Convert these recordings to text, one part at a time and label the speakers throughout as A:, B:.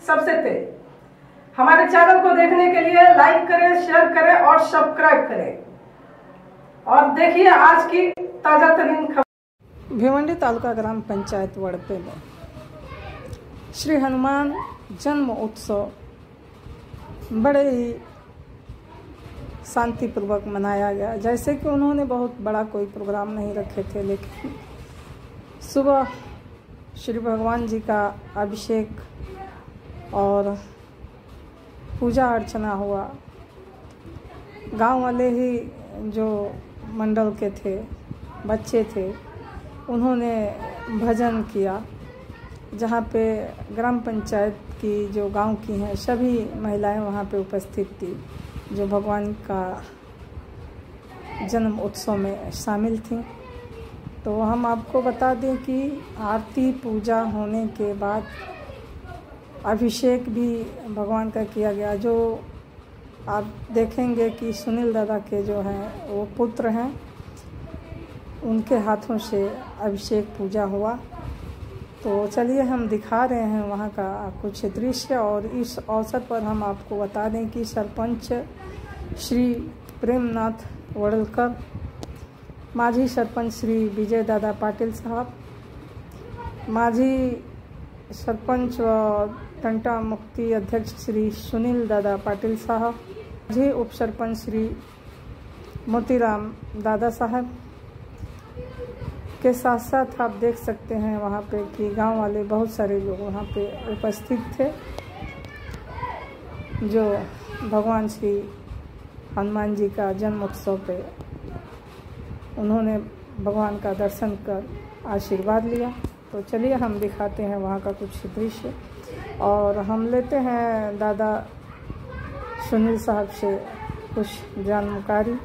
A: सबसे तेज। हमारे चैनल को देखने के लिए लाइक करें, शेयर करें और सब्सक्राइब करें। और देखिए आज की ताजा तरीन खबर। भिवंडी तालुका ग्राम पंचायत वड़पे में श्री हनुमान जन्म उत्सव बड़े ही शांतिपूर्वक मनाया गया। जैसे कि उन्होंने बहुत बड़ा कोई प्रोग्राम नहीं रखे थे, लेकिन सुबह श्री भगवान जी का अभिषेक और पूजा अर्चना हुआ। गांव वाले ही जो मंडल के थे, बच्चे थे, उन्होंने भजन किया, जहाँ पे ग्राम पंचायत की जो गांव की हैं सभी महिलाएं वहाँ पे उपस्थित थी, जो भगवान का जन्म उत्सव में शामिल थीं। तो हम आपको बता दें कि आरती पूजा होने के बाद अभिषेक भी भगवान का किया गया। जो आप देखेंगे कि सुनील दादा के जो हैं वो पुत्र हैं, उनके हाथों से अभिषेक पूजा हुआ। तो चलिए हम दिखा रहे हैं वहाँ का कुछ दृश्य। और इस अवसर पर हम आपको बता दें कि सरपंच श्री प्रेमनाथ वड़लकर, माजी सरपंच श्री विजय दादा पाटिल साहब, माजी सरपंच व टंटा मुक्ति अध्यक्ष श्री सुनील दादा पाटिल साहब, माजी उप सरपंच श्री मोतीराम दादा साहब के साथ साथ आप देख सकते हैं वहाँ पे कि गांव वाले बहुत सारे लोग वहाँ पे उपस्थित थे, जो भगवान श्री हनुमान जी का जन्म उत्सव पे उन्होंने भगवान का दर्शन कर आशीर्वाद लिया। तो चलिए हम दिखाते हैं वहाँ का कुछ दृश्य और हम लेते हैं दादा सुनील साहब से कुछ जानकारी।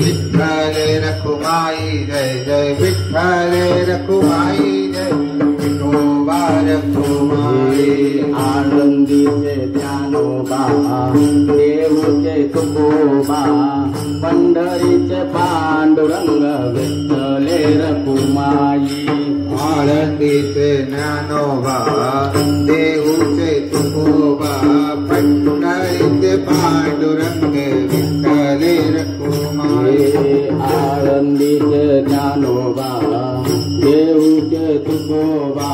B: विठ्ठल रखुमाई जय जय विठ्ठल रखुमाई जय ज्ञानोबा देऊचे तुकोबा पंढरीचे पांडुरंग विठ्ठले रखुमाई
C: आळंदीचे ज्ञानोबा देऊचे तुकोबा पंढरीचे पांडुरंग विठ्ठले रखुमाई
B: आळंदीचे ज्ञानोबा देऊचे तुकोबा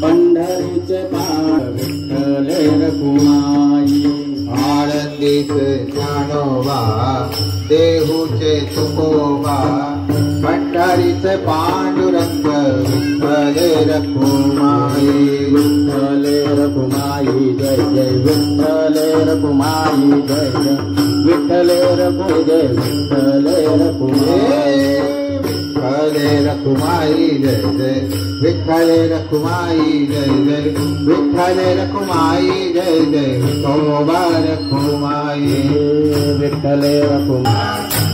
B: पंढरीचे पांडुरंग विठ्ठले रखुमाई
C: आळंदीचे ज्ञानोबा देऊचे तुकोबा पंढरीचे पांडुरंग विठ्ठले रखुमाई
B: विठ्ठले रखुमाई जय जय विठ्ठले रखुमाई जय जय विठ्ठले रखु जय विठ्ठले रखुमाई
C: विठ्ठले रखुमाई जय जय विठ्ठले रखुमाई जय जय विठ्ठले रखुमाई जय जय विठोबा रखुमाई
B: विठ्ठले रखुमाई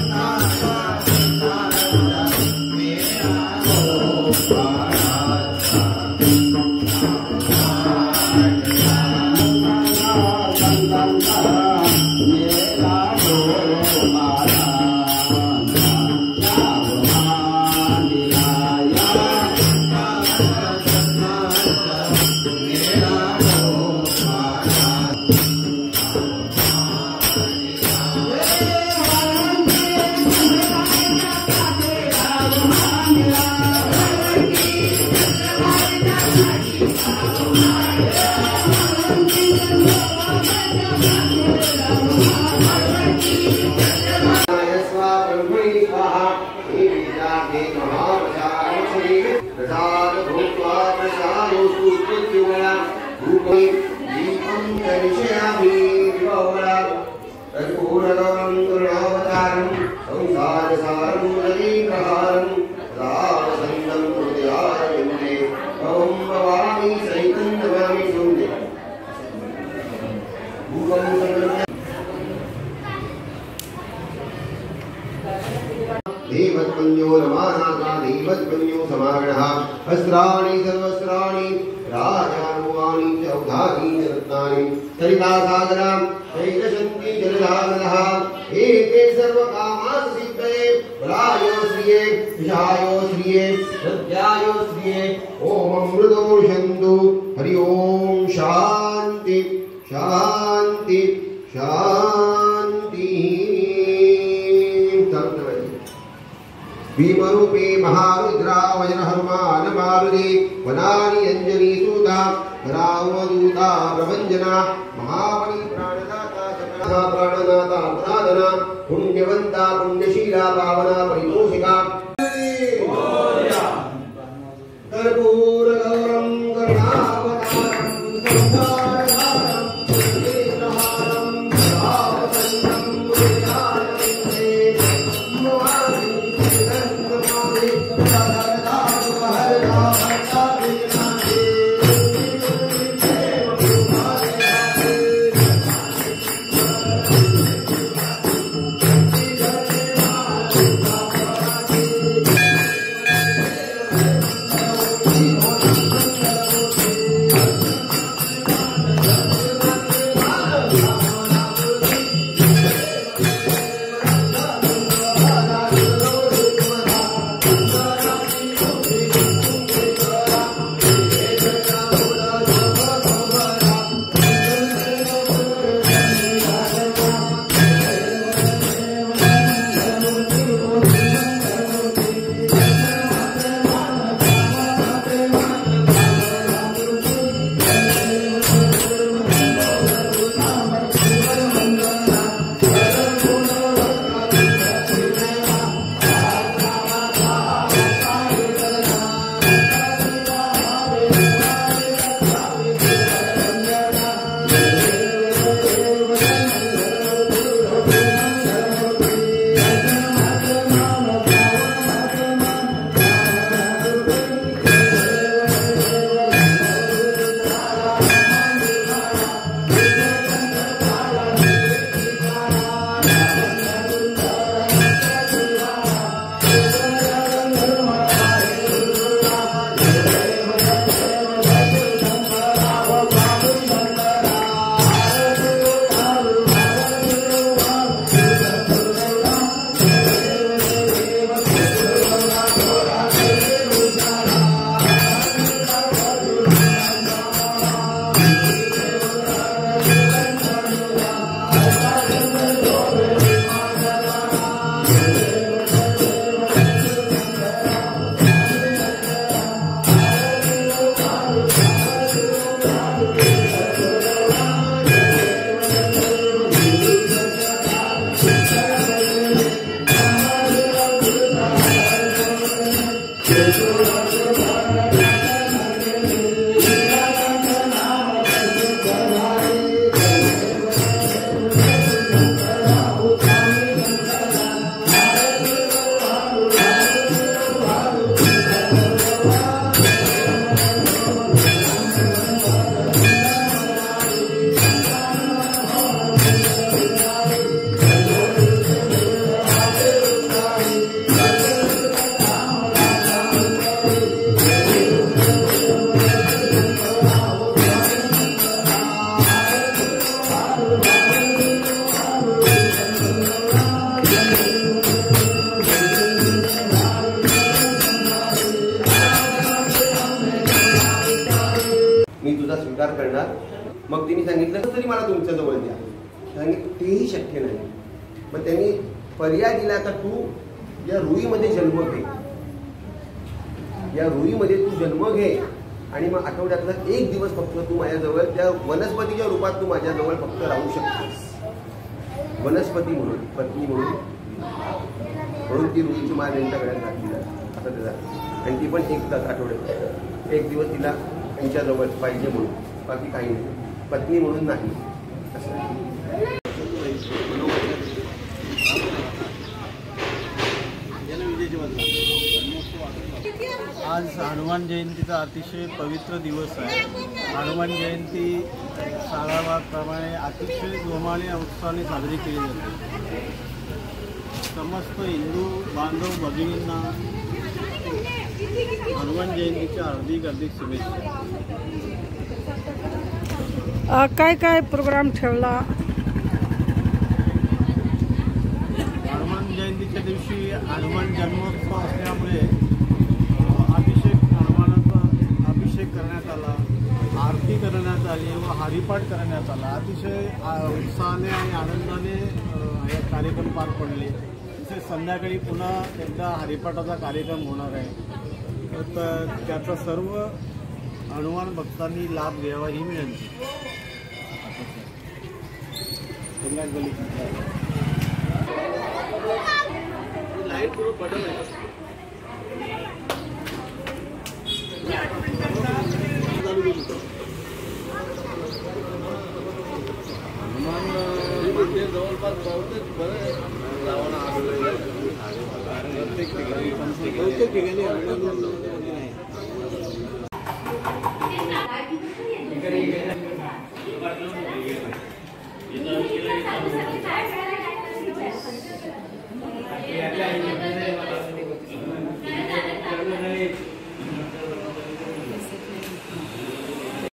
D: देवत्पुण्यो रमानागा देवत्पुण्यो समागणः वस्त्राणि सर्वस्त्राणि राजानुवाणि च औधानि च रत्नानि सरितासागरां शैलशन्ति जलधानः एते सर्वकामास सिद्धये बलायो श्रिये विषायो श्रिये सत्यायो श्रिये ॐ अमृतोषन्तु हरि ओम शान्ति शान्ति शान्ति भीमरूपे महारुद्रा वज्र हनुमान मारुति वनानि अंजनी सूता रावदूता प्रभंजना महाबली प्राणदाता सकला प्राणदाता प्रदाना पुण्यवंता पुण्यशीला पावना परितोषिका कर्पूर गौरम करुणावतारम संसारसारम नेत्रहारम भावसंगम मुदितानंदे
C: Oh
D: मी सांगितलं तरी मला तुमच्या जवळ द्या. सांगितलं तेही शक्य नाही. मग त्यांनी पर्याय दिला का तू या रुईमध्ये जन्म घे, या रुईमध्ये तू जन्म घे आणि मग आठवड्यातला एक दिवस फक्त तू माझ्याजवळ त्या वनस्पतीच्या रूपात तू माझ्याजवळ फक्त राहू शकतोस. वनस्पती म्हणून, पत्नी म्हणून ती रुईची माळ त्यांच्या गळ्यात घातली असं ते झालं. आणि ती पण एक तास आठवड्यात एक दिवस तिला त्यांच्याजवळ पाहिजे म्हणून, बाकी काही नाही, पत्नी म्हणून नाही असं.
E: आज हनुमान जयंतीचा अतिशय पवित्र दिवस आहे. हनुमान जयंती सालाबादप्रमाणे अतिशय जोमाने उत्साहाने साजरी केली जाते. समस्त हिंदू बांधव भगिनींना हनुमान जयंतीच्या हार्दिक शुभेच्छा.
A: काय काय प्रोग्राम ठेवला?
E: हनुमान जयंतीच्या दिवशी हनुमान जन्मोत्सव असल्यामुळे अभिषेक करण्यात आला, आरती करण्यात आली व हरिपाठ करण्यात आला. अतिशय उत्साहाने आणि आनंदाने हे कार्यक्रम पार पडले. तसेच संध्याकाळी पुन्हा एकदा हरिपाठाचा कार्यक्रम होणार आहे. तर त्याचा सर्व हनुमान भक्तांनी लाभ घ्यावा ही विनंती. लाईट पूर्ण बटन आहे. जवळपास बहुतेक बरं लावणं आलेलं आहे. प्रत्येक ठिकाणी